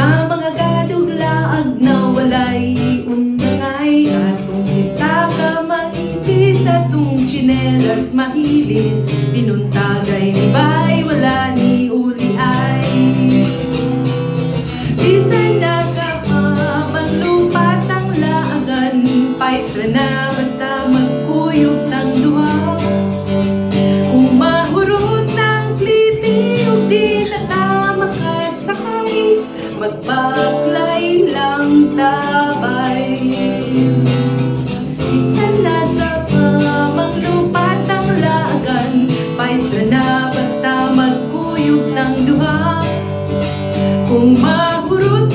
Ka mga kaduglaag na walay undangay, at kung kita ka mangiti sa tung tsinelas mahilis, pinuntagay ni bay wala ni uli ay. Bisan na sa habang lupat ang laagan, paisa na basta magkuyog ng duha. Kung mahurot ng kliti o di na ta makasakay, magpaklay lang tabay. Bisan na sa habang lupat ang laagan, paisa na basta magkuyog ng duha. Kung mahurot